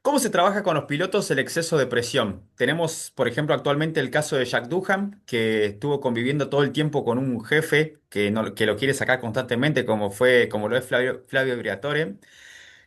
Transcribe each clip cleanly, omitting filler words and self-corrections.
¿Cómo se trabaja con los pilotos el exceso de presión? Tenemos, por ejemplo, actualmente el caso de Jack Doohan, que estuvo conviviendo todo el tiempo con un jefe que lo quiere sacar constantemente, como lo es Flavio Briatore.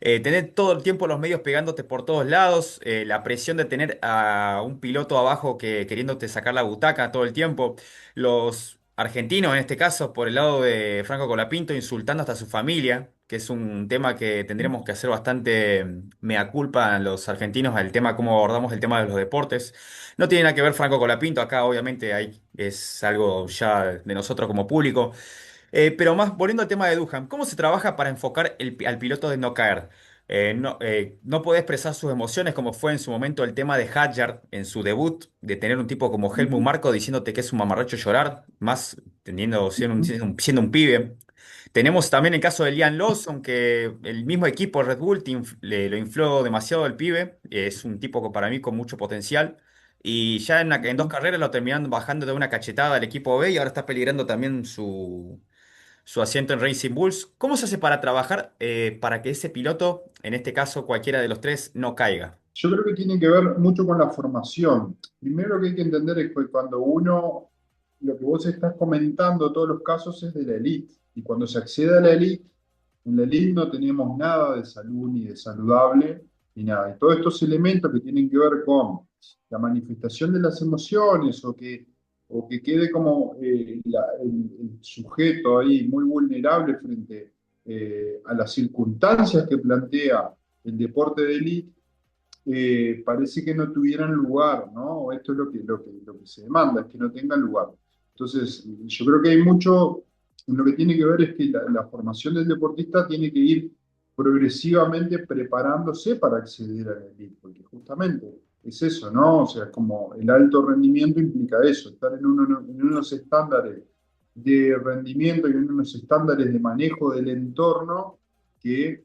Tener todo el tiempo los medios pegándote por todos lados, la presión de tener a un piloto abajo que queriéndote sacar la butaca todo el tiempo, los argentinos en este caso, por el lado de Franco Colapinto, insultando hasta a su familia, que es un tema que tendremos que hacer bastante mea culpa a los argentinos, al tema cómo abordamos el tema de los deportes. No tiene nada que ver Franco Colapinto, acá obviamente es algo ya de nosotros como público. Pero más volviendo al tema de Duhan, ¿cómo se trabaja para enfocar al piloto de no caer? No puede expresar sus emociones como fue en su momento el tema de Hadjar en su debut, de tener un tipo como Helmut Ujú, Marko diciéndote que es un mamarracho llorar, más ujú. siendo un pibe. Tenemos también el caso de Liam Lawson, que el mismo equipo Red Bull lo infló demasiado al pibe, es un tipo que para mí con mucho potencial. Y ya en dos Ujú. carreras lo terminaron bajando de una cachetada al equipo B y ahora está peligrando también su asiento en Racing Bulls. ¿Cómo se hace para trabajar para que ese piloto, en este caso cualquiera de los tres, no caiga? Yo creo que tiene que ver mucho con la formación. Primero lo que hay que entender es que cuando uno, lo que vos estás comentando, todos los casos es de la elite. Y cuando se accede a la elite, en la elite no tenemos nada de salud ni de saludable ni nada. Y todos estos elementos que tienen que ver con la manifestación de las emociones o que quede como el sujeto ahí muy vulnerable frente a las circunstancias que plantea el deporte de élite, parece que no tuvieran lugar, ¿no? Esto es lo que se demanda, es que no tengan lugar. Entonces, yo creo que hay mucho, lo que tiene que ver es que la formación del deportista tiene que ir progresivamente preparándose para acceder a la elite, porque justamente es eso, ¿no? O sea, como el alto rendimiento implica eso, estar en unos estándares de rendimiento y en unos estándares de manejo del entorno que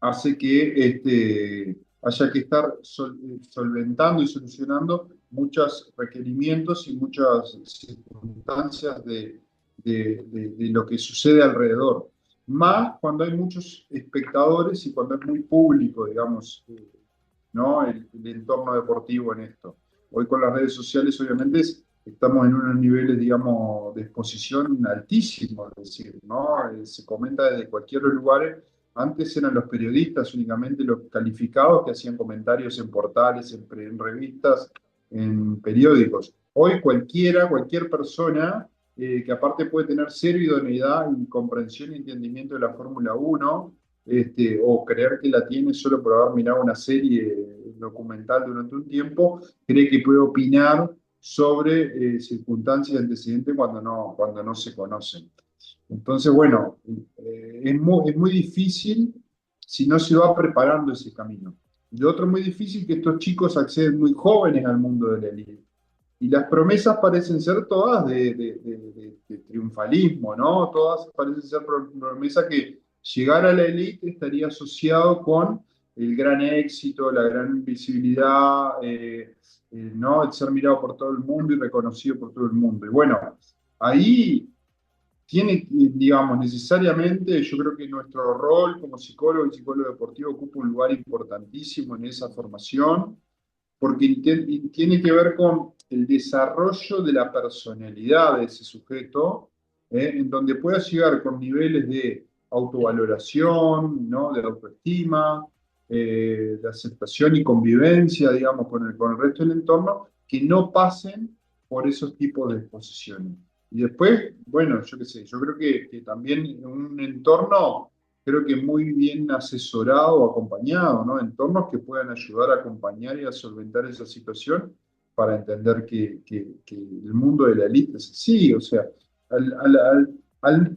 hace que haya que estar solventando y solucionando muchos requerimientos y muchas circunstancias de lo que sucede alrededor. Más cuando hay muchos espectadores y cuando es muy público, digamos, ¿no? El entorno deportivo en esto. Hoy con las redes sociales, obviamente, estamos en unos niveles, digamos, de exposición altísimos, es decir, ¿no? Se comenta desde cualquier lugar. Antes eran los periodistas únicamente los calificados que hacían comentarios en portales, en revistas, en periódicos. Hoy cualquiera, cualquier persona, que aparte puede tener cero idoneidad y comprensión y entendimiento de la Fórmula 1, o creer que la tiene solo por haber mirado una serie documental durante un tiempo, cree que puede opinar sobre circunstancias y antecedentes cuando no se conocen. Entonces, bueno, es muy difícil si no se va preparando ese camino. Lo otro muy difícil que estos chicos acceden muy jóvenes al mundo de la élite. Y las promesas parecen ser todas de triunfalismo, ¿no? Todas parecen ser promesas que llegar a la élite estaría asociado con el gran éxito, la gran visibilidad, ¿no? El ser mirado por todo el mundo y reconocido por todo el mundo. Y bueno, ahí tiene, digamos, necesariamente, yo creo que nuestro rol como psicólogo y psicólogo deportivo ocupa un lugar importantísimo en esa formación, porque tiene que ver con el desarrollo de la personalidad de ese sujeto, en donde pueda llegar con niveles de autovaloración, ¿no? De autoestima, de aceptación y convivencia, digamos, con el resto del entorno, que no pasen por esos tipos de exposiciones. Y después, bueno, yo qué sé, yo creo que también en un entorno, creo que muy bien asesorado o acompañado, ¿no? Entornos que puedan ayudar a acompañar y a solventar esa situación para entender que el mundo de la élite es así, o sea, al, al, al, al,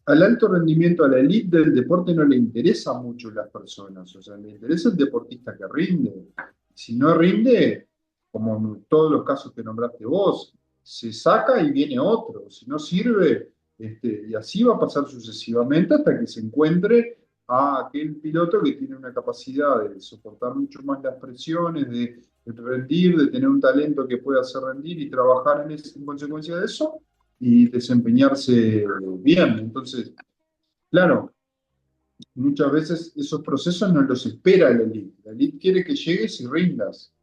al alto rendimiento, a la élite del deporte no le interesa mucho las personas, o sea, le interesa el deportista que rinde. Si no rinde, como en todos los casos que nombraste vos, se saca y viene otro. Si no sirve, y así va a pasar sucesivamente hasta que se encuentre a aquel piloto que tiene una capacidad de soportar mucho más las presiones, de rendir, de tener un talento que pueda hacer rendir y trabajar en consecuencia de eso y desempeñarse bien. Entonces, claro, Muchas veces esos procesos no los espera la elite. La elite quiere que llegues y rindas.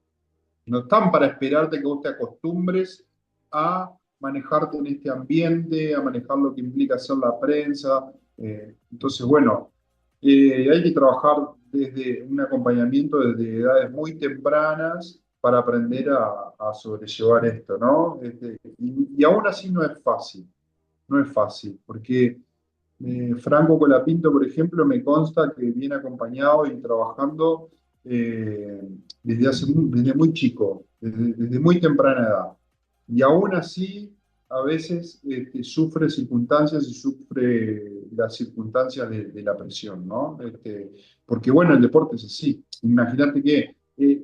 No están para esperarte que vos te acostumbres a manejarte en este ambiente, a manejar lo que implica hacer la prensa. Entonces, bueno, hay que trabajar desde un acompañamiento desde edades muy tempranas para aprender a sobrellevar esto, ¿no? Y aún así no es fácil, no es fácil, porque Franco Colapinto, por ejemplo, me consta que viene acompañado y trabajando eh, desde muy chico, desde muy temprana edad. Y aún así, a veces sufre circunstancias y sufre las circunstancias de la presión, ¿no? Porque bueno, el deporte es así. Imagínate que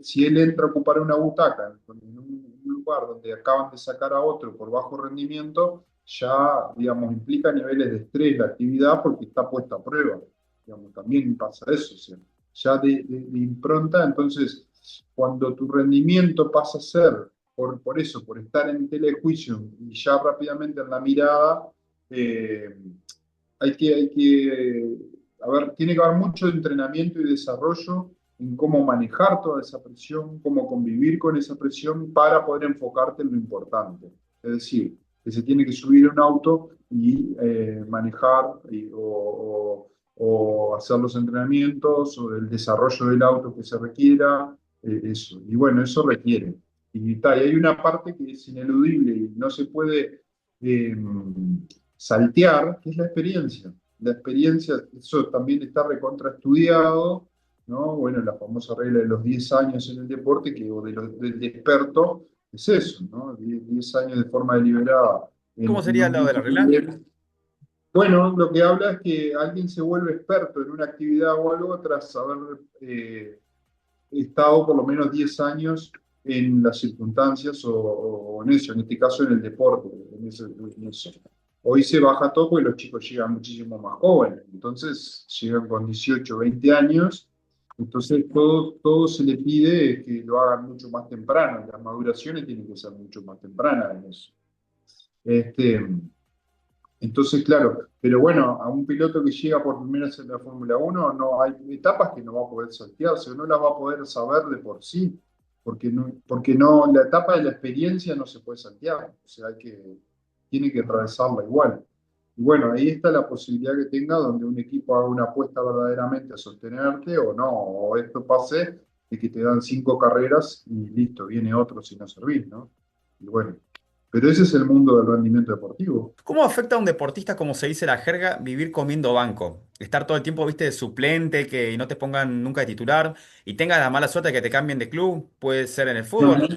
si él entra a ocupar una butaca en un lugar donde acaban de sacar a otro por bajo rendimiento, ya, digamos, implica niveles de estrés la actividad porque está puesta a prueba. Digamos, también pasa eso, o sea, ya de impronta, entonces, cuando tu rendimiento pasa a ser, por eso, por estar en telejuicio y ya rápidamente en la mirada, eh, a ver, tiene que haber mucho entrenamiento y desarrollo en cómo manejar toda esa presión, cómo convivir con esa presión para poder enfocarte en lo importante. Es decir, que se tiene que subir a un auto y manejar o hacer los entrenamientos o el desarrollo del auto que se requiera, eso. Y bueno, eso requiere. Y hay una parte que es ineludible y no se puede eh, saltear, que es la experiencia. La experiencia, eso también está recontraestudiado, ¿no? Bueno, la famosa regla de los 10 años en el deporte, o del experto, es eso, ¿no? 10 años de forma deliberada ¿Cómo en sería un lo de mismo la regla? nivel. Bueno, lo que habla es que alguien se vuelve experto en una actividad o algo tras haber estado por lo menos 10 años en las circunstancias o en eso, en este caso en el deporte, en eso. Hoy se baja todo porque los chicos llegan muchísimo más jóvenes, entonces llegan con 18 20 años, entonces todo se le pide que lo hagan mucho más temprano, las maduraciones tienen que ser mucho más tempranas en eso. Este, entonces, claro, pero bueno, a un piloto que llega por primera vez en la Fórmula Uno no hay etapas que no va a poder saltearse, o no las va a poder saber de por sí, porque no, la etapa de la experiencia no se puede saltear, o sea, tiene que atravesarla igual. Y bueno, ahí está la posibilidad que tenga donde un equipo haga una apuesta verdaderamente a sostenerte o no, o esto pase de que te dan 5 carreras y listo, viene otro si no servís, ¿no? Y bueno, pero ese es el mundo del rendimiento deportivo. ¿Cómo afecta a un deportista, como se dice la jerga, vivir comiendo banco? Estar todo el tiempo, viste, de suplente, que no te pongan nunca de titular y tengas la mala suerte de que te cambien de club. Puede ser en el fútbol,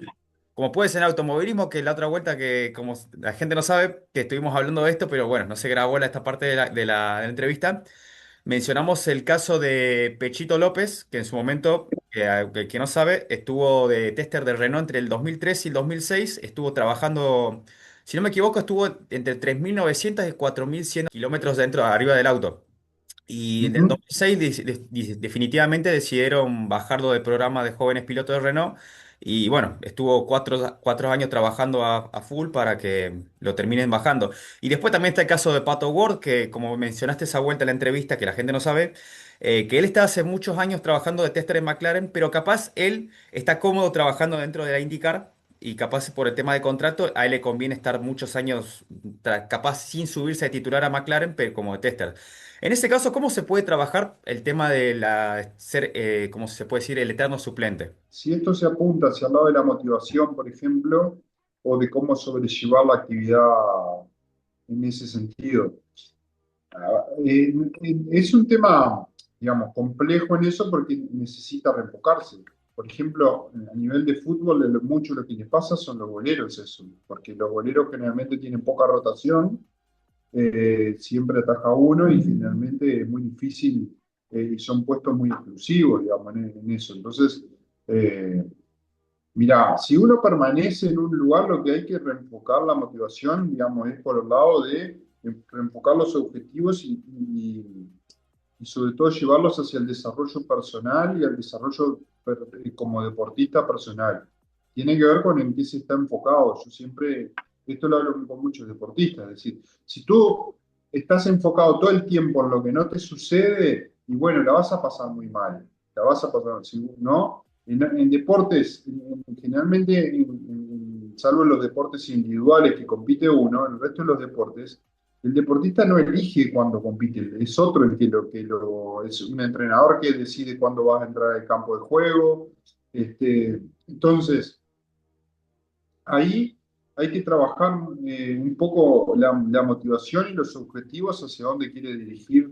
como puede ser en automovilismo, que la otra vuelta que, como la gente no sabe, que estuvimos hablando de esto, pero bueno, no se grabó esta parte de la entrevista. Mencionamos el caso de Pechito López, que en su momento, que no sabe, estuvo de tester de Renault entre el 2003 y el 2006. Estuvo trabajando, si no me equivoco, estuvo entre 3.900 y 4.100 kilómetros dentro, arriba del auto. Y en el Ujú. 2006 definitivamente decidieron bajarlo del programa de jóvenes pilotos de Renault. Y bueno, estuvo 4 años trabajando a full para que lo terminen bajando. Y después también está el caso de Pato Ward, que como mencionaste esa vuelta en la entrevista, que la gente no sabe, que él está hace muchos años trabajando de tester en McLaren, pero capaz él está cómodo trabajando dentro de la IndyCar. Y capaz por el tema de contrato, a él le conviene estar muchos años, capaz sin subirse a titular a McLaren, pero como de tester. En ese caso, ¿cómo se puede trabajar el tema de ser, cómo se puede decir, el eterno suplente? Si esto se apunta hacia el lado de la motivación, por ejemplo, o de cómo sobrellevar la actividad en ese sentido, es un tema, digamos, complejo en eso porque necesita reenfocarse. Por ejemplo, a nivel de fútbol, mucho lo que les pasa son los goleros, eso, porque los goleros generalmente tienen poca rotación, siempre ataja uno y generalmente es muy difícil y son puestos muy exclusivos, digamos, en eso. Entonces, eh, mirá, si uno permanece en un lugar, lo que hay que reenfocar la motivación, digamos, es por el lado de reenfocar los objetivos y sobre todo llevarlos hacia el desarrollo personal y el desarrollo como deportista personal. Tiene que ver con en qué se está enfocado. Yo siempre, esto lo hablo con muchos deportistas, es decir, si tú estás enfocado todo el tiempo en lo que no te sucede, y bueno, la vas a pasar muy mal, la vas a pasar, ¿no? En deportes, generalmente, salvo en los deportes individuales que compite uno, en el resto de los deportes, el deportista no elige cuándo compite, es otro el es un entrenador que decide cuándo vas a entrar al campo de juego. Entonces, ahí hay que trabajar un poco la motivación y los objetivos hacia dónde quiere dirigir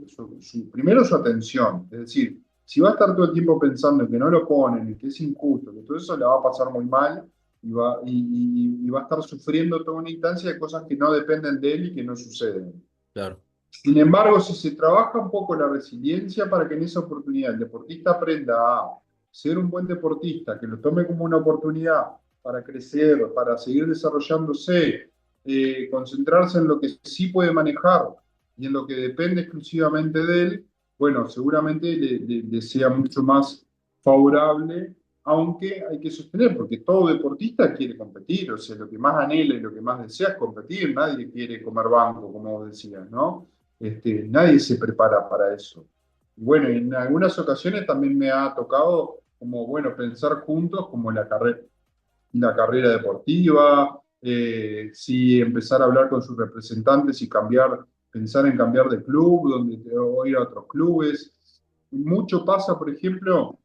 primero su atención. Es decir, si va a estar todo el tiempo pensando en que no lo ponen, en que es injusto, que todo eso le va a pasar muy mal y va a estar sufriendo toda una instancia de cosas que no dependen de él y que no suceden. Claro. Sin embargo, si se trabaja un poco la resiliencia para que en esa oportunidad el deportista aprenda a ser un buen deportista, que lo tome como una oportunidad para crecer, para seguir desarrollándose, concentrarse en lo que sí puede manejar y en lo que depende exclusivamente de él, bueno, seguramente le sea mucho más favorable, aunque hay que sostener, porque todo deportista quiere competir, o sea, lo que más anhela y lo que más desea es competir, nadie quiere comer banco, como vos decías, ¿no? Nadie se prepara para eso. Y bueno, en algunas ocasiones también me ha tocado como, bueno, pensar juntos como la carrera deportiva, si empezar a hablar con sus representantes y pensar en cambiar de club, o ir a otros clubes. Mucho pasa, por ejemplo,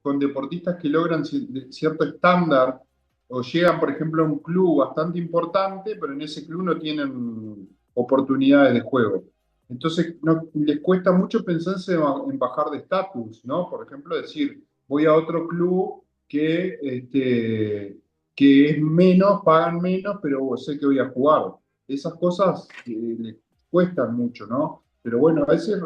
con deportistas que logran cierto estándar o llegan, por ejemplo, a un club bastante importante, pero en ese club no tienen oportunidades de juego. Entonces, les cuesta mucho pensarse en bajar de estatus, ¿no? Por ejemplo, decir, voy a otro club que es menos, pagan menos, pero sé que voy a jugar. Esas cosas les cuestan mucho, ¿no? Pero bueno, a veces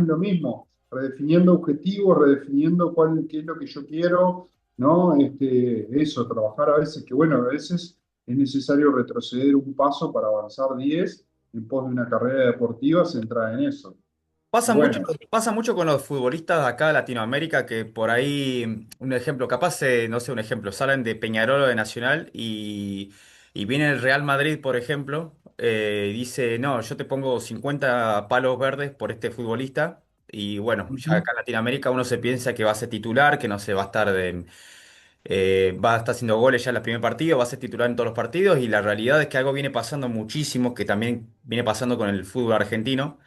lo mismo, redefiniendo objetivos, redefiniendo qué es lo que yo quiero, ¿no? Eso, trabajar a veces, que bueno, a veces es necesario retroceder un paso para avanzar 10 en pos de una carrera deportiva centrada en eso. Y bueno, Pasa mucho con los futbolistas de acá de Latinoamérica que por ahí, un ejemplo, capaz, no sé, un ejemplo, salen de Peñarol o de Nacional y viene el Real Madrid, por ejemplo, y dice, no, yo te pongo 50 palos verdes por este futbolista y bueno, ya ujú. acá en Latinoamérica uno se piensa que va a ser titular, que no se va a estar va a estar haciendo goles ya en los primeros partidos, va a ser titular en todos los partidos y la realidad es que algo viene pasando muchísimo, que también viene pasando con el fútbol argentino,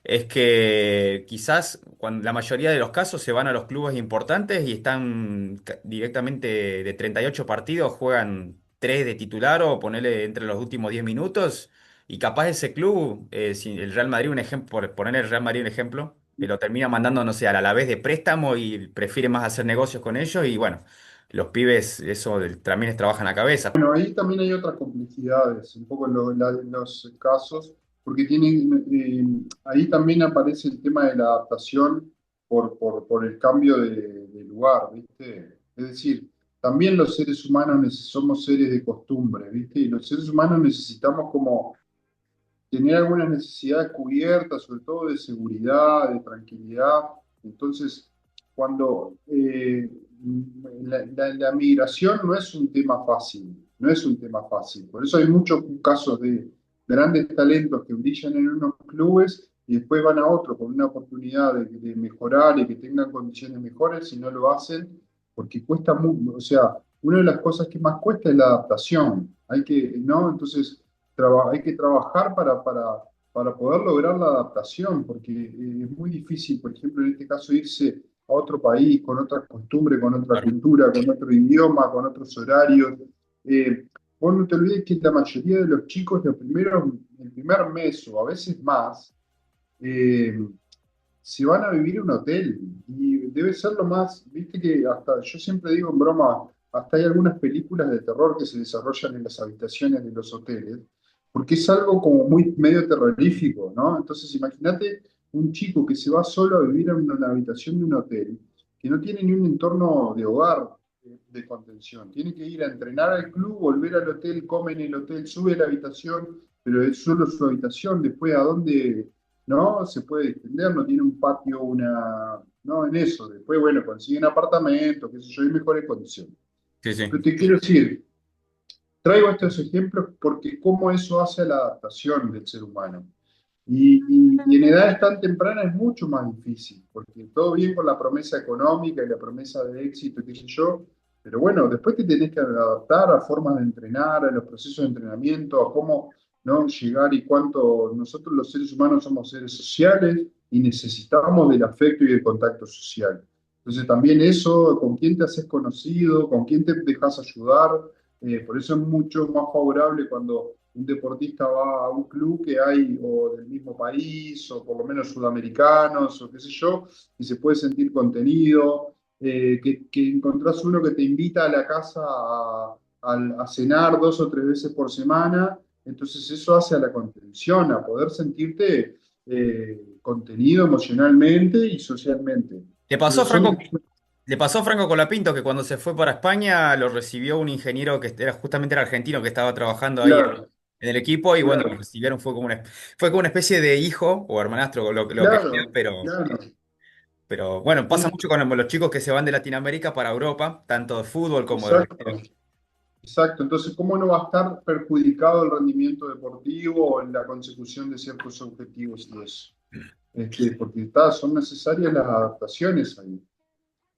es que quizás cuando la mayoría de los casos se van a los clubes importantes y están directamente de 38 partidos, juegan 3 de titular o ponerle entre los últimos 10 minutos y capaz ese club, si el Real Madrid un ejemplo, por poner el Real Madrid un ejemplo, lo termina mandando, no sé, al Alavés de préstamo y prefiere más hacer negocios con ellos y bueno. Los pibes, eso también les trabaja en la cabeza. Bueno, ahí también hay otras complejidades, un poco en los casos, porque ahí también aparece el tema de la adaptación por el cambio de lugar, ¿viste? Es decir, también los seres humanos somos seres de costumbre, ¿viste? Y los seres humanos necesitamos como tener algunas necesidades cubiertas, sobre todo de seguridad, de tranquilidad. Entonces, cuando la migración no es un tema fácil, no es un tema fácil. Por eso hay muchos casos de grandes talentos que brillan en unos clubes y después van a otro con una oportunidad de mejorar y que tengan condiciones mejores y no lo hacen porque cuesta mucho. O sea, una de las cosas que más cuesta es la adaptación. ¿No? Entonces, hay que trabajar para poder lograr la adaptación, porque es muy difícil, por ejemplo, en este caso, irse a otro país con otra costumbre, con otra Claro. cultura, con otro idioma, con otros horarios. Vos no te olvides que la mayoría de los chicos, el primer mes o a veces más, eh, se van a vivir en un hotel y debe ser lo más, viste que hasta, yo siempre digo en broma, hasta hay algunas películas de terror que se desarrollan en las habitaciones de los hoteles, porque es algo como muy medio terrorífico, ¿no? Entonces imagínate un chico que se va solo a vivir en una habitación de un hotel, que no tiene ni un entorno de hogar de contención, tiene que ir a entrenar al club, volver al hotel, come en el hotel, sube a la habitación, pero es solo su habitación, después a dónde ¿no? Se puede extender, no tiene un patio, no, en eso. Después, bueno, consiguen apartamentos, qué sé yo, en mejores condiciones. Sí, sí. Pero te quiero decir, traigo estos ejemplos porque cómo eso hace a la adaptación del ser humano. Y en edades tan tempranas es mucho más difícil, porque todo bien con la promesa económica y la promesa de éxito, qué sé yo, pero bueno, después te tenés que adaptar a formas de entrenar, a los procesos de entrenamiento, a cómo no llegar y cuánto nosotros los seres humanos somos seres sociales y necesitamos del afecto y del contacto social. Entonces también eso, con quién te haces conocido, con quién te dejas ayudar, por eso es mucho más favorable cuando un deportista va a un club que hay o del mismo país o por lo menos sudamericanos o qué sé yo, y se puede sentir contenido, que encontrás uno que te invita a la casa a cenar 2 o 3 veces por semana, entonces eso hace a la contención, a poder sentirte contenido emocionalmente y socialmente. ¿Le pasó, Entonces son... Franco, le pasó a Franco Colapinto que cuando se fue para España lo recibió un ingeniero que era justamente era argentino que estaba trabajando ahí Claro, en el equipo y bueno, lo claro, recibieron, fue como una especie de hijo o hermanastro, lo que sea, claro, claro. pero bueno, pasa mucho con los chicos que se van de Latinoamérica para Europa, tanto de fútbol como de Exacto. boxeo. Exacto, entonces, ¿cómo no va a estar perjudicado el rendimiento deportivo o en la consecución de ciertos objetivos y eso? Porque son necesarias las adaptaciones ahí,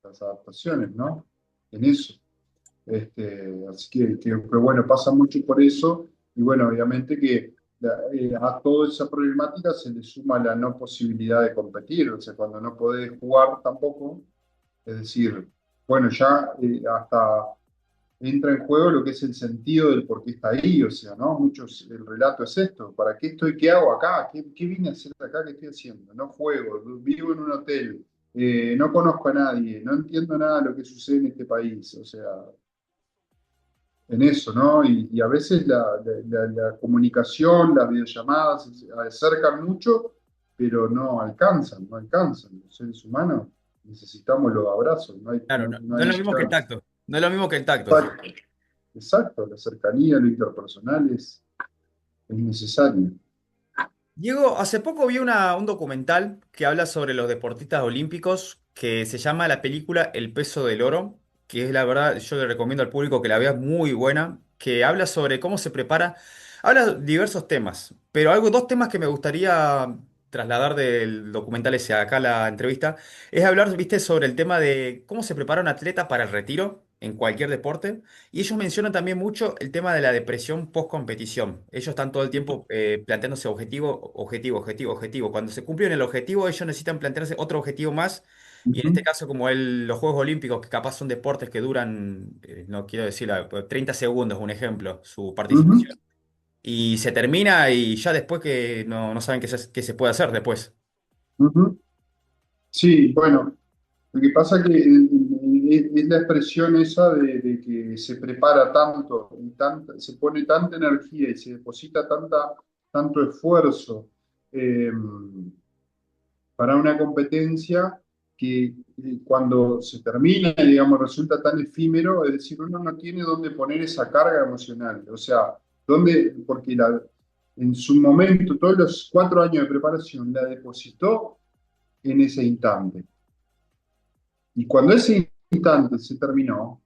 las adaptaciones, ¿no? En eso. Así que, bueno, pasa mucho por eso y bueno, obviamente que a toda esa problemática se le suma la no posibilidad de competir, o sea, cuando no podés jugar tampoco, es decir, bueno, ya hasta entra en juego lo que es el sentido del por qué está ahí, o sea, ¿no? Muchos, el relato es esto, ¿para qué estoy, qué hago acá? ¿Qué vine a hacer acá? ¿Qué estoy haciendo? No juego, vivo en un hotel, no conozco a nadie, no entiendo nada de lo que sucede en este país, o sea, en eso, ¿no? Y a veces la comunicación, las videollamadas acercan mucho, pero no alcanzan. Los seres humanos necesitamos los abrazos, no hay, Claro, no, no, no no es hay lo mismo que el chance. tacto, no es lo mismo que el tacto. Exacto. Exacto, la cercanía, lo interpersonal es necesario. Diego, hace poco vi un documental que habla sobre los deportistas olímpicos que se llama la película El peso del oro, que es la verdad, yo le recomiendo al público que la vea, es muy buena, que habla sobre cómo se prepara, habla de diversos temas, pero dos temas que me gustaría trasladar del documental ese acá a la entrevista, es hablar, viste, sobre el tema de cómo se prepara un atleta para el retiro en cualquier deporte. Y ellos mencionan también mucho el tema de la depresión post-competición. Ellos están todo el tiempo planteándose objetivo, objetivo, objetivo, objetivo. Cuando se cumplen el objetivo, ellos necesitan plantearse otro objetivo más. Y en este Ujú, caso, como los Juegos Olímpicos, que capaz son deportes que duran, no quiero decir, 30 segundos, un ejemplo, su ujú, participación. Y se termina y ya después que no saben qué se puede hacer después. ujú. Sí, bueno, lo que pasa que es la expresión esa de que se prepara tanto y se pone tanta energía y se deposita tanto esfuerzo eh, para una competencia que cuando se termina, digamos, resulta tan efímero, es decir, uno no tiene dónde poner esa carga emocional. O sea, porque en su momento, todos los 4 años de preparación, la depositó en ese instante. Y cuando ese instante se terminó,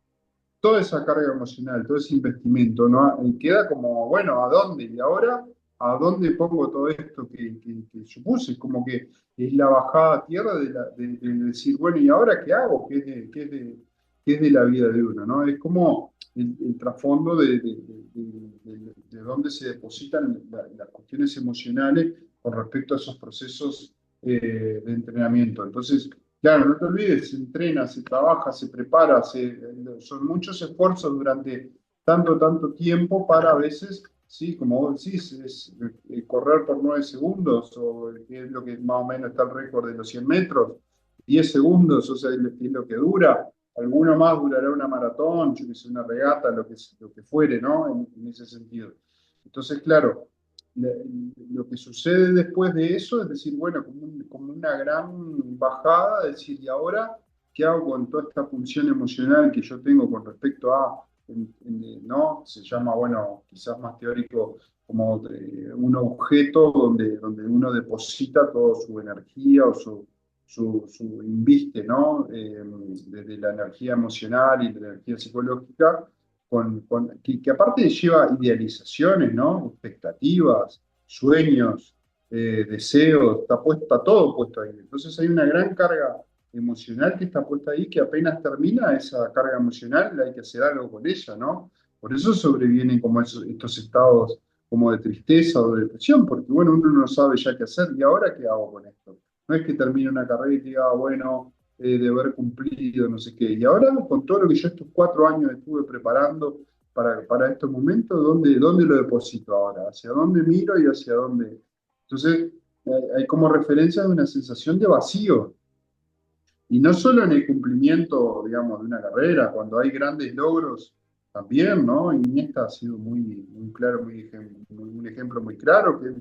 toda esa carga emocional, todo ese investimento, ¿no? Queda como, bueno, ¿a dónde? Y ahora, ¿a dónde pongo todo esto que supuse? Como que es la bajada a tierra de decir, bueno, ¿y ahora qué hago? ¿Qué es de la vida de uno, ¿no? Es como el trasfondo de dónde se depositan las cuestiones emocionales con respecto a esos procesos de entrenamiento. Entonces, claro, no te olvides, se entrena, se trabaja, se prepara, son muchos esfuerzos durante tanto tiempo para a veces, sí, como vos decís, correr por 9 segundos, o que es lo que más o menos está el récord de los 100 metros, 10 segundos, o sea, es lo que dura. Alguno más durará una maratón, yo que sé, una regata, lo que fuere, ¿no? En ese sentido. Entonces, claro, la- lo que sucede después de eso es decir, bueno, como una gran bajada, decir, ¿y ahora qué hago con toda esta función emocional que yo tengo con respecto a, ¿no? Se llama, bueno, quizás más teórico, como un objeto donde uno deposita toda su energía o su inviste, ¿no? Desde la energía emocional y la energía psicológica que aparte lleva idealizaciones, ¿no? Expectativas, sueños. deseos, está todo puesto ahí. Entonces hay una gran carga emocional que está puesta ahí, que apenas termina esa carga emocional, hay que hacer algo con ella, ¿no? Por eso sobrevienen como estos estados como de tristeza o de depresión, porque bueno, uno no sabe ya qué hacer, ¿y ahora qué hago con esto? No es que termine una carrera y diga, bueno, de haber cumplido, no sé qué. Y ahora, con todo lo que yo estos 4 años estuve preparando para estos momentos, ¿dónde lo deposito ahora? ¿Hacia dónde miro y hacia dónde? Entonces, hay como referencia de una sensación de vacío. Y no solo en el cumplimiento, digamos, de una carrera, cuando hay grandes logros también, ¿no? Iniesta ha sido muy claro, un ejemplo muy claro, que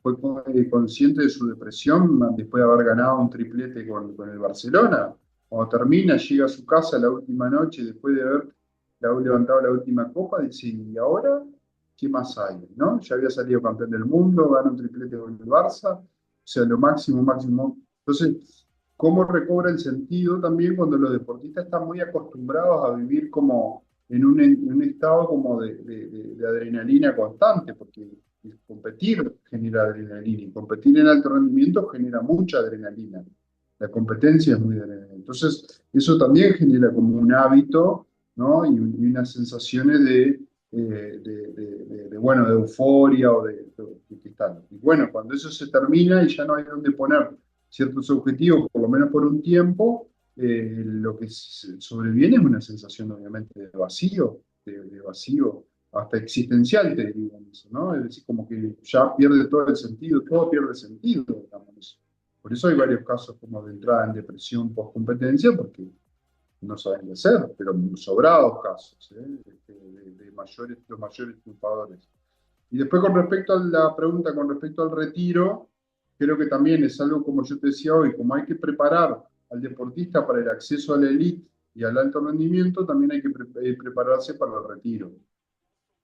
fue consciente de su depresión después de haber ganado un triplete con el Barcelona. Cuando termina, llega a su casa la última noche, después de haber levantado la última copa, dice, ¿y ahora qué más hay? ¿No? Ya había salido campeón del mundo, gana un triplete con el Barça, o sea, lo máximo, máximo. Entonces, ¿cómo recobra el sentido también cuando los deportistas están muy acostumbrados a vivir como en un estado como de adrenalina constante? Porque competir genera adrenalina y competir en alto rendimiento genera mucha adrenalina. La competencia es muy adrenalina. Entonces, eso también genera como un hábito, ¿no? Y unas sensaciones bueno, de euforia o de que están. Y bueno, cuando eso se termina y ya no hay dónde poner ciertos objetivos, por lo menos por un tiempo, lo que sobreviene es una sensación obviamente de vacío, de vacío hasta existencial, te diría eso, ¿no? Es decir, como que ya pierde todo el sentido, todo pierde sentido, digamos. Por eso hay varios casos como de entrada en depresión post-competencia, porque no saben qué hacer, pero sobrados casos, ¿eh? Los mayores triunfadores. Y después con respecto a la pregunta, con respecto al retiro, creo que también es algo, como yo te decía hoy, como hay que preparar al deportista para el acceso a la elite y al alto rendimiento, también hay que prepararse para el retiro.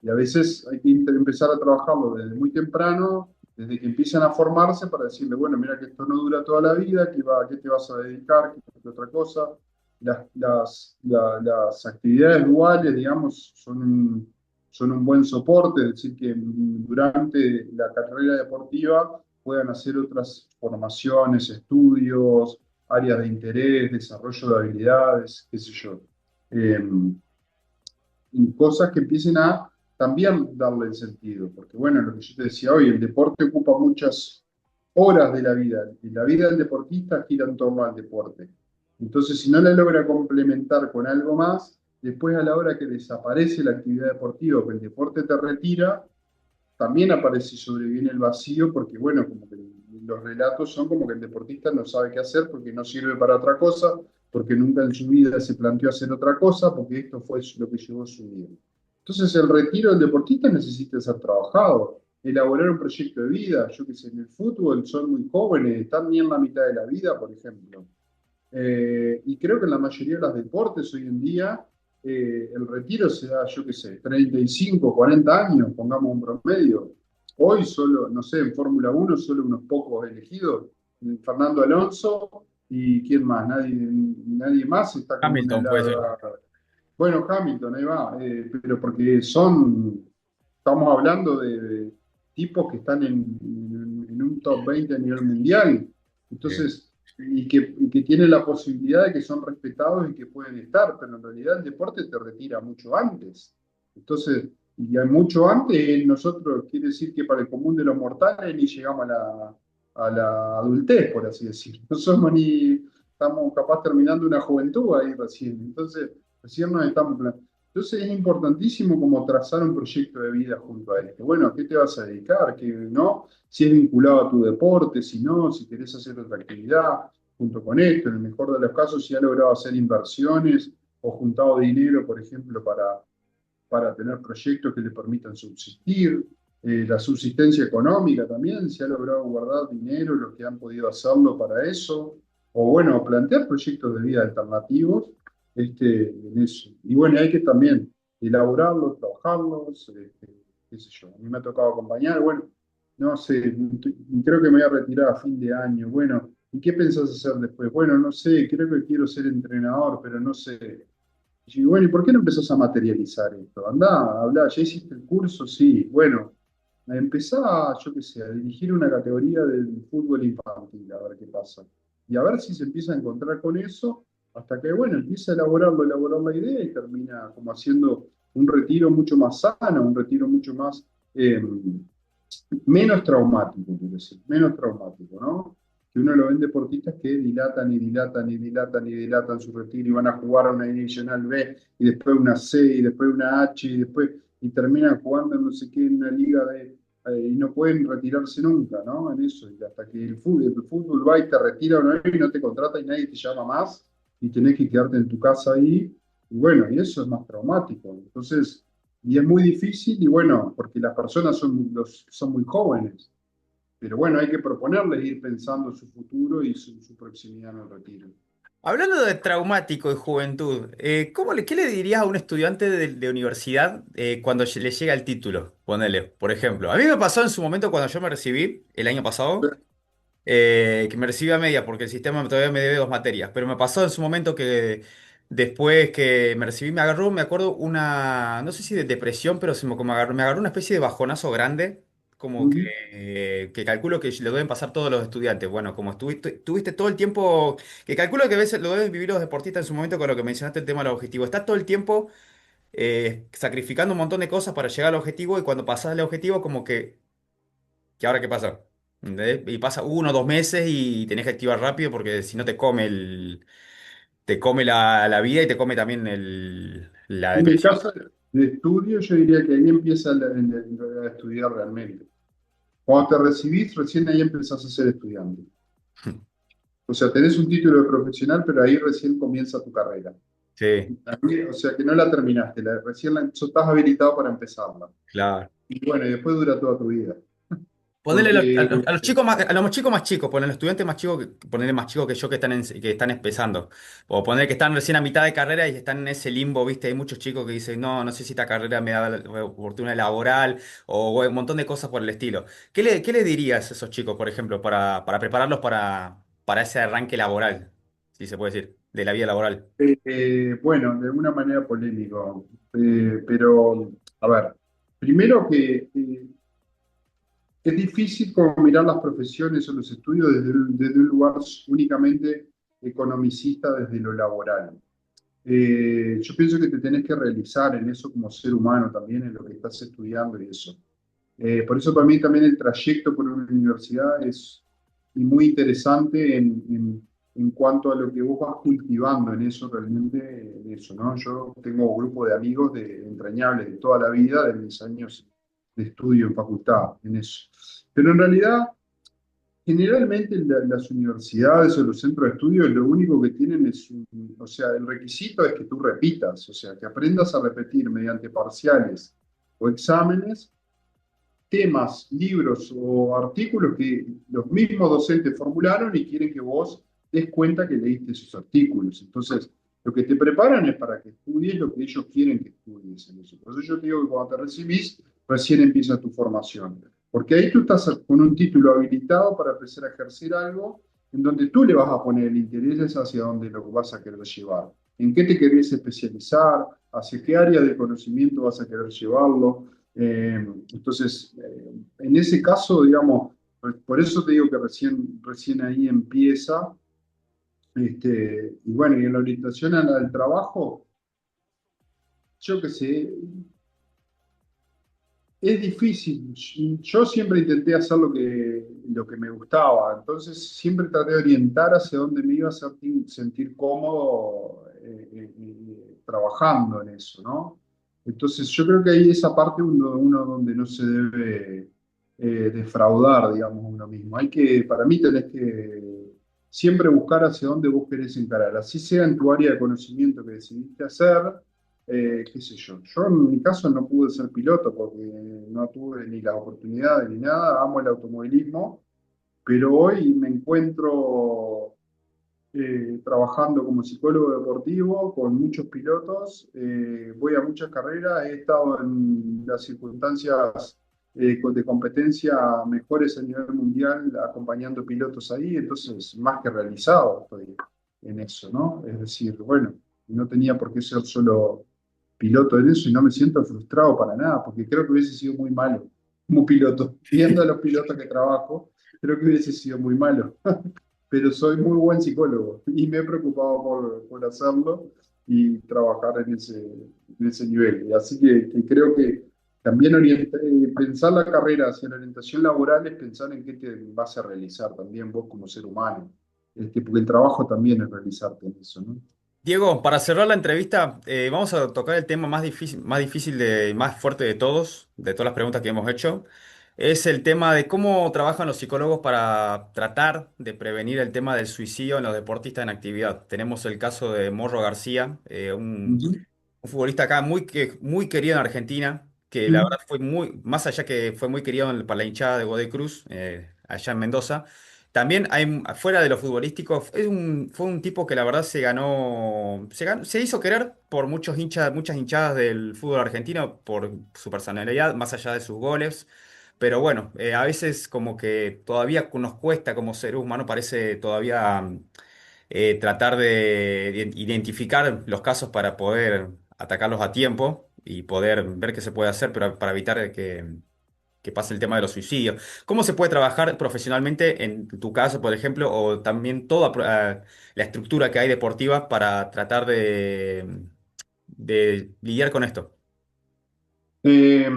Y a veces hay que empezar a trabajarlo desde muy temprano, desde que empiezan a formarse, para decirle, bueno, mira que esto no dura toda la vida, ¿a qué te vas a dedicar? ¿Qué otra cosa? Las actividades duales, digamos, son un buen soporte, es decir, que durante la carrera deportiva puedan hacer otras formaciones, estudios, áreas de interés, desarrollo de habilidades, qué sé yo. Y cosas que empiecen a también darle el sentido. Porque bueno, lo que yo te decía hoy, el deporte ocupa muchas horas de la vida, y la vida del deportista gira en torno al deporte. Entonces, si no la logra complementar con algo más, después a la hora que desaparece la actividad deportiva, o que el deporte te retira, también aparece y sobreviene el vacío, porque bueno, como que los relatos son como que el deportista no sabe qué hacer porque no sirve para otra cosa, porque nunca en su vida se planteó hacer otra cosa, porque esto fue lo que llevó su vida. Entonces el retiro del deportista necesita ser trabajado, elaborar un proyecto de vida. Yo que sé, en el fútbol son muy jóvenes, están ni en la mitad de la vida, por ejemplo. Y creo que en la mayoría de los deportes hoy en día el retiro se da, yo qué sé, 35, 40 años, pongamos un promedio. Hoy solo, no sé, en Fórmula Uno solo unos pocos elegidos, Fernando Alonso y quién más, nadie más está como en una Hamilton puede ser. edad. Bueno, Hamilton, ahí va, pero porque estamos hablando de tipos que están en un top 20 a nivel mundial. Sí. Entonces, y que tienen la posibilidad de que son respetados y que pueden estar, pero en realidad el deporte te retira mucho antes. Entonces, y hay mucho antes, nosotros quiere decir que para el común de los mortales ni llegamos a la adultez, por así decirlo. No somos ni, estamos capaz terminando una juventud ahí recién. Entonces, recién nos estamos. Entonces es importantísimo como trazar un proyecto de vida junto a esto. Bueno, ¿a qué te vas a dedicar? ¿Qué no? Si es vinculado a tu deporte, si no, si querés hacer otra actividad junto con esto. En el mejor de los casos, si ha logrado hacer inversiones o juntado dinero, por ejemplo, para tener proyectos que le permitan subsistir. La subsistencia económica también, si ha logrado guardar dinero, los que han podido hacerlo para eso. O bueno, plantear proyectos de vida alternativos en eso. Y bueno, hay que también elaborarlos, trabajarlos, qué sé yo. A mí me ha tocado acompañar, bueno, no sé, creo que me voy a retirar a fin de año. Bueno, ¿y qué pensás hacer después? Bueno, no sé, creo que quiero ser entrenador, pero no sé. Y digo, bueno, ¿y por qué no empezás a materializar esto? Andá, hablá, ¿ya hiciste el curso? Sí, bueno. empezá, yo qué sé, a dirigir una categoría del fútbol infantil, a ver qué pasa. Y a ver si se empieza a encontrar con eso, hasta que, bueno, empieza a elaborar la idea y termina como haciendo un retiro mucho más sano, un retiro mucho más, menos traumático, quiero decir, menos traumático, ¿no? Que uno lo ven deportistas que dilatan y dilatan y dilatan y dilatan su retiro y van a jugar a una Nacional B y después una C y después una H y después y terminan jugando en no sé qué en una liga de y no pueden retirarse nunca, ¿no? En eso, y hasta que el fútbol va y te retira una vez y no te contrata y nadie te llama más y tenés que quedarte en tu casa ahí, y bueno, y eso es más traumático. Entonces, y es muy difícil, y bueno, porque las personas son muy jóvenes, pero bueno, hay que proponerles ir pensando su futuro y su proximidad en el retiro. Hablando de traumático y juventud, ¿qué le dirías a un estudiante de universidad cuando le llega el título? Ponele, por ejemplo. A mí me pasó en su momento cuando yo me recibí, el año pasado, que me recibí a media porque el sistema todavía me debe dos materias, pero me pasó en su momento que después que me recibí me agarró, me acuerdo, no sé si de depresión, pero como me agarró una especie de bajonazo grande, como Ujú. que calculo que lo deben pasar todos los estudiantes. Bueno, como tuviste todo el tiempo, que calculo que a veces lo deben vivir los deportistas en su momento con lo que mencionaste el tema del objetivo. Estás todo el tiempo sacrificando un montón de cosas para llegar al objetivo y cuando pasas el objetivo como que ahora qué pasa. ¿Entendés? Y pasa 1 o 2 meses y tenés que activar rápido porque si no te come la vida y te come también la En el depresión. caso de estudio, yo diría que ahí empieza a estudiar realmente. Cuando te recibís, recién ahí empezás a ser estudiante. O sea, tenés un título de profesional, pero ahí recién comienza tu carrera. Sí, O sea, que no la terminaste, estás habilitado para empezarla. claro. Y bueno, y después dura toda tu vida. Ponele Porque a los chicos más, a los chicos más chicos, ponele a los estudiantes más chicos, ponele más chicos que yo que están empezando. O poner que están recién a mitad de carrera y están en ese limbo, ¿viste? Hay muchos chicos que dicen, no, no sé si esta carrera me da la oportunidad laboral o un montón de cosas por el estilo. ¿Qué le dirías a esos chicos, por ejemplo, para prepararlos para ese arranque laboral, si se puede decir, de la vida laboral? bueno, de una manera polémico, pero a ver, primero que es difícil como mirar las profesiones o los estudios desde un lugar únicamente economicista, desde lo laboral. Yo pienso que te tenés que realizar en eso como ser humano también, en lo que estás estudiando y eso. Por eso para mí también el trayecto por una universidad es y muy interesante en cuanto a lo que vos vas cultivando en eso realmente, en eso, ¿no? Yo tengo un grupo de amigos entrañables de toda la vida, de mis años de estudio en facultad, en eso. Pero en realidad, generalmente las universidades o los centros de estudio lo único que tienen o sea, el requisito es que tú repitas, o sea, que aprendas a repetir mediante parciales o exámenes temas, libros o artículos que los mismos docentes formularon y quieren que vos des cuenta que leíste esos artículos. Entonces, lo que te preparan es para que estudies lo que ellos quieren que estudies en eso. Por eso yo te digo que cuando te recibís, recién empieza tu formación. Porque ahí tú estás con un título habilitado para empezar a ejercer algo en donde tú le vas a poner el interés hacia dónde lo vas a querer llevar. ¿En qué te querés especializar? ¿Hacia qué área de conocimiento vas a querer llevarlo? Entonces, en ese caso, digamos, por eso te digo que recién ahí empieza, y bueno, y en la orientación al trabajo, yo qué sé, es difícil. Yo siempre intenté hacer lo que me gustaba, entonces siempre traté de orientar hacia dónde me iba a hacer sentir cómodo trabajando en eso, ¿no? Entonces yo creo que ahí esa parte uno donde no se debe defraudar, digamos, uno mismo. Para mí tenés que siempre buscar hacia dónde vos querés encarar, así sea en tu área de conocimiento que decidiste hacer, qué sé yo. Yo en mi caso no pude ser piloto porque no tuve ni las oportunidades ni nada, amo el automovilismo, pero hoy me encuentro trabajando como psicólogo deportivo con muchos pilotos, voy a muchas carreras, he estado en las circunstancias de competencia mejores a nivel mundial acompañando pilotos ahí, entonces más que realizado estoy en eso, ¿no? Es decir, bueno, no tenía por qué ser solo piloto en eso y no me siento frustrado para nada, porque creo que hubiese sido muy malo. como piloto. Viendo a los pilotos que trabajo, creo que hubiese sido muy malo. Pero soy muy buen psicólogo y me he preocupado por hacerlo y trabajar en ese nivel. Así que creo que también pensar la carrera hacia la orientación laboral es pensar en qué te vas a realizar también vos como ser humano. Porque el trabajo también es realizarte en eso, ¿no? Diego, para cerrar la entrevista, vamos a tocar el tema más difícil más fuerte de todas las preguntas que hemos hecho. Es el tema de cómo trabajan los psicólogos para tratar de prevenir el tema del suicidio en los deportistas en actividad. Tenemos el caso de Morro García, Ujú. un futbolista acá muy querido en Argentina, que la verdad fue más allá que fue muy querido para la hinchada de Godoy Cruz, allá en Mendoza. También hay, fuera de lo futbolístico, fue un tipo que la verdad se hizo querer por muchas hinchadas del fútbol argentino, por su personalidad, más allá de sus goles. Pero bueno, a veces como que todavía nos cuesta como ser humano, parece todavía tratar de identificar los casos para poder atacarlos a tiempo y poder ver qué se puede hacer, pero para evitar que pase el tema de los suicidios. ¿Cómo se puede trabajar profesionalmente en tu caso, por ejemplo, o también toda la estructura que hay deportiva para tratar de lidiar con esto? Eh,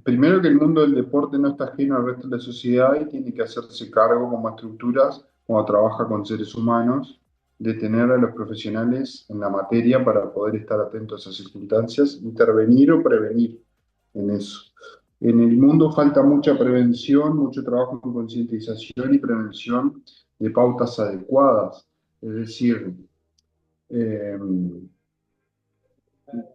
Primero que el mundo del deporte no está ajeno al resto de la sociedad y tiene que hacerse cargo como estructuras, cuando trabaja con seres humanos, de tener a los profesionales en la materia para poder estar atentos a esas circunstancias, intervenir o prevenir en eso. En el mundo falta mucha prevención, mucho trabajo en concientización y prevención de pautas adecuadas. Es decir, eh,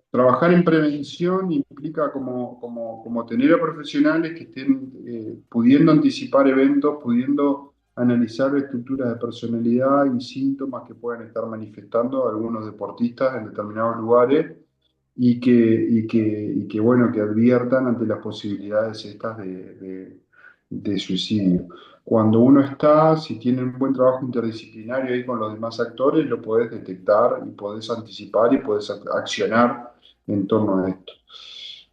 trabajar en prevención implica como tener a profesionales que estén pudiendo anticipar eventos, pudiendo analizar estructuras de personalidad y síntomas que puedan estar manifestando algunos deportistas en determinados lugares bueno, que adviertan ante las posibilidades estas de suicidio. Cuando uno está, si tiene un buen trabajo interdisciplinario ahí con los demás actores, lo podés detectar y podés anticipar y podés accionar en torno a esto.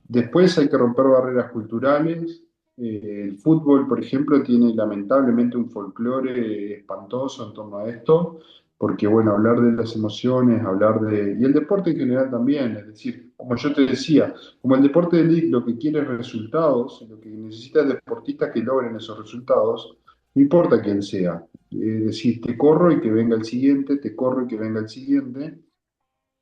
Después hay que romper barreras culturales. El fútbol, por ejemplo, tiene lamentablemente un folclore espantoso en torno a esto, porque bueno, hablar de las emociones, y el deporte en general también, es decir, como yo te decía, como el deporte de elite lo que quiere es resultados, lo que necesita es deportistas que logren esos resultados, no importa quién sea. Es decir, te corro y que venga el siguiente, te corro y que venga el siguiente.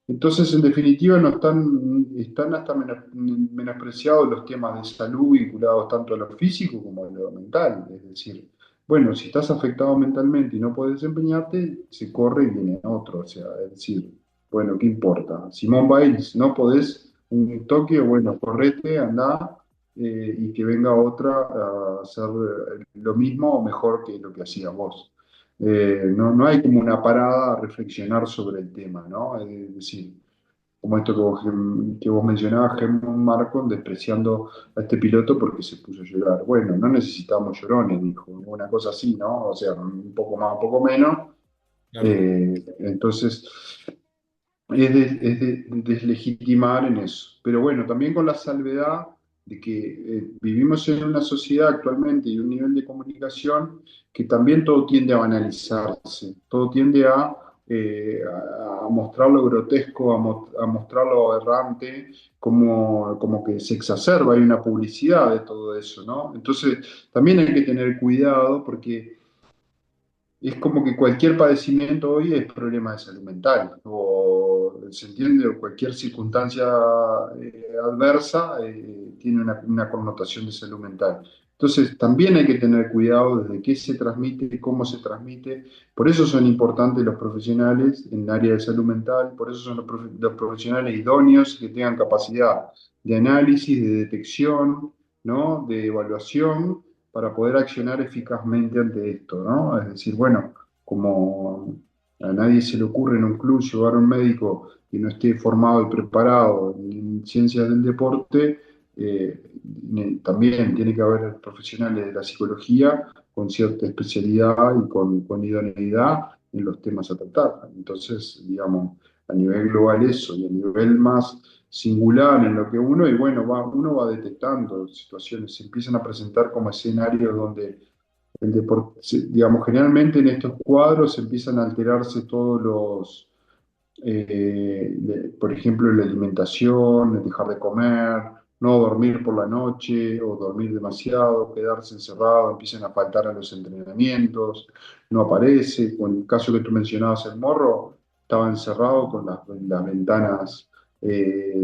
Entonces, en definitiva, no están hasta menospreciados los temas de salud vinculados tanto a lo físico como a lo mental. Es decir, bueno, si estás afectado mentalmente y no puedes desempeñarte, se corre y viene otro. O sea, es decir, bueno, ¿qué importa? Simón Biles, no podés en Tokio, bueno, correte, andá, y que venga otra a hacer lo mismo o mejor que lo que hacías vos. No hay como una parada a reflexionar sobre el tema, ¿no? Es decir, como esto que vos mencionabas, Helmut Marko despreciando a este piloto porque se puso a llorar. Bueno, no necesitamos llorones, dijo, una cosa así, ¿no? O sea, un poco más, un poco menos. Claro. Entonces, es de deslegitimar en eso. Pero bueno, también con la salvedad de que vivimos en una sociedad actualmente y un nivel de comunicación que también todo tiende a banalizarse, todo tiende a mostrar lo grotesco, a mostrar lo aberrante, como que se exacerba, hay una publicidad de todo eso, ¿no? Entonces, también hay que tener cuidado porque es como que cualquier padecimiento hoy es problema de salud mental, o se entiende, o cualquier circunstancia adversa tiene una connotación de salud mental. Entonces, también hay que tener cuidado desde qué se transmite, cómo se transmite. Por eso son importantes los profesionales en el área de salud mental, por eso son los profesionales idóneos que tengan capacidad de análisis, de detección, ¿no? De evaluación para poder accionar eficazmente ante esto, ¿no? Es decir, bueno, como a nadie se le ocurre en un club llevar a un médico que no esté formado y preparado en ciencias del deporte, también tiene que haber profesionales de la psicología con cierta especialidad y con idoneidad en los temas a tratar. Entonces, digamos, a nivel global eso, y a nivel más singular en lo que uno, y bueno, uno va detectando situaciones, se empiezan a presentar como escenarios donde el deporte, digamos, generalmente en estos cuadros empiezan a alterarse todos por ejemplo, la alimentación, el dejar de comer, no dormir por la noche o dormir demasiado, quedarse encerrado, empiezan a faltar a los entrenamientos, no aparece. Con el caso que tú mencionabas, el morro estaba encerrado con las ventanas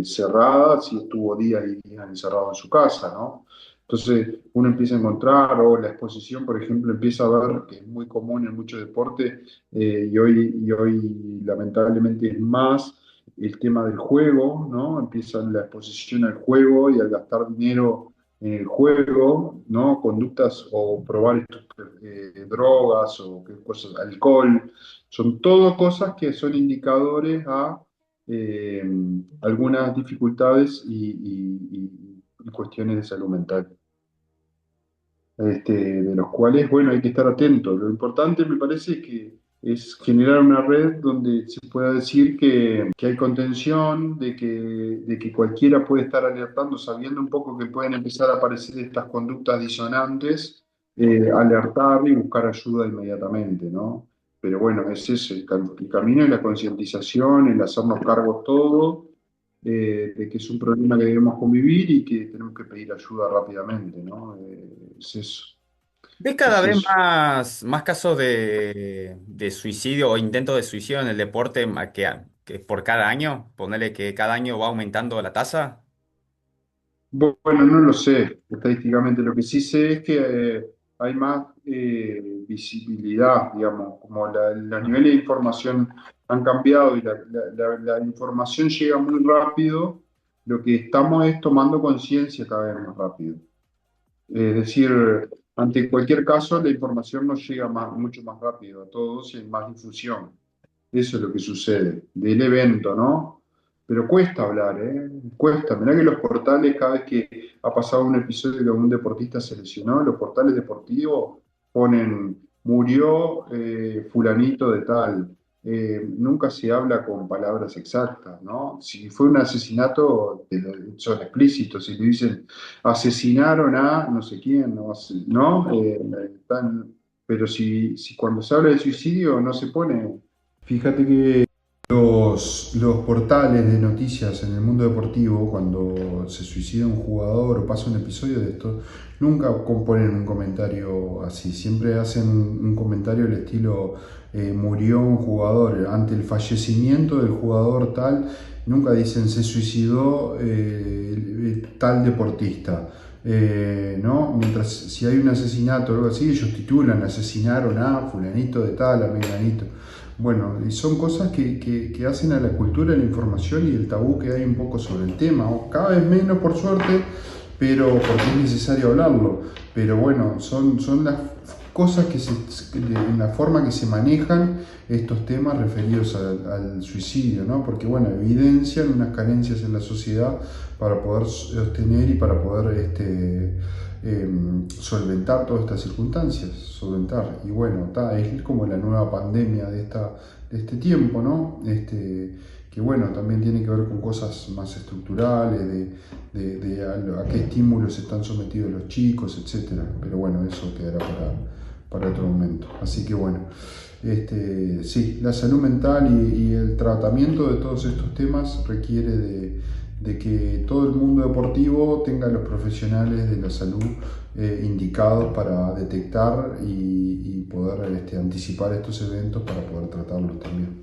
cerradas y estuvo días y días encerrado en su casa, ¿no? Entonces uno empieza a encontrar, o la exposición, por ejemplo, empieza a ver, que es muy común en muchos deportes, y hoy lamentablemente es más el tema del juego, ¿no? Empieza la exposición al juego y al gastar dinero en el juego, ¿no? Conductas o probar drogas o qué cosas, alcohol, son todo cosas que son indicadores a eh, algunas dificultades y cuestiones de salud mental, de los cuales, bueno, hay que estar atentos. Lo importante, me parece, es generar una red donde se pueda decir que hay contención, de que cualquiera puede estar alertando, sabiendo un poco que pueden empezar a aparecer estas conductas disonantes, alertar y buscar ayuda inmediatamente, ¿no? Pero bueno, es eso, el camino es la concientización, el hacernos cargo todo, de que es un problema que debemos convivir y que tenemos que pedir ayuda rápidamente, ¿no? Es eso, ¿Ves cada es vez eso. más casos de suicidio o intentos de suicidio en el deporte que por cada año? Ponerle que cada año va aumentando la tasa. Bueno, no lo sé estadísticamente. Lo que sí sé es que hay más visibilidad, digamos, como los niveles de información han cambiado y la información llega muy rápido. Lo que estamos es tomando conciencia cada vez más rápido. Es decir, ante cualquier caso, la información nos llega mucho más rápido a todos y hay más difusión. Eso es lo que sucede del evento, ¿no? Pero cuesta hablar, ¿eh? Cuesta. Mirá que los portales, cada vez que ha pasado un episodio de un deportista se lesionó, los portales deportivos ponen, murió fulanito de tal. Nunca se habla con palabras exactas, ¿no? Si fue un asesinato, son explícitos. Si le dicen asesinaron a no sé quién, ¿no? Pero si cuando se habla de suicidio no se pone. Fíjate que los portales de noticias en el mundo deportivo, cuando se suicida un jugador o pasa un episodio de esto, nunca componen un comentario así. Siempre hacen un comentario del estilo murió un jugador. Ante el fallecimiento del jugador tal, nunca dicen se suicidó tal deportista. ¿No? Mientras si hay un asesinato o algo así, ellos titulan asesinaron a fulanito de tal, a menganito. Bueno, y son cosas que hacen a la cultura, la información y el tabú que hay un poco sobre el tema, o cada vez menos por suerte, pero porque es necesario hablarlo. Pero bueno, son las cosas en la forma que se manejan estos temas referidos al suicidio, ¿no? Porque bueno, evidencian unas carencias en la sociedad para poder sostener y para poder solventar todas estas circunstancias, solventar. Y bueno, es como la nueva pandemia de este tiempo, ¿no? Que bueno, también tiene que ver con cosas más estructurales, a qué estímulos están sometidos los chicos, etcétera. Pero bueno, eso quedará para otro momento. Así que bueno, sí, la salud mental y el tratamiento de todos estos temas requiere de que todo el mundo deportivo tenga los profesionales de la salud indicados para detectar y poder anticipar estos eventos para poder tratarlos también.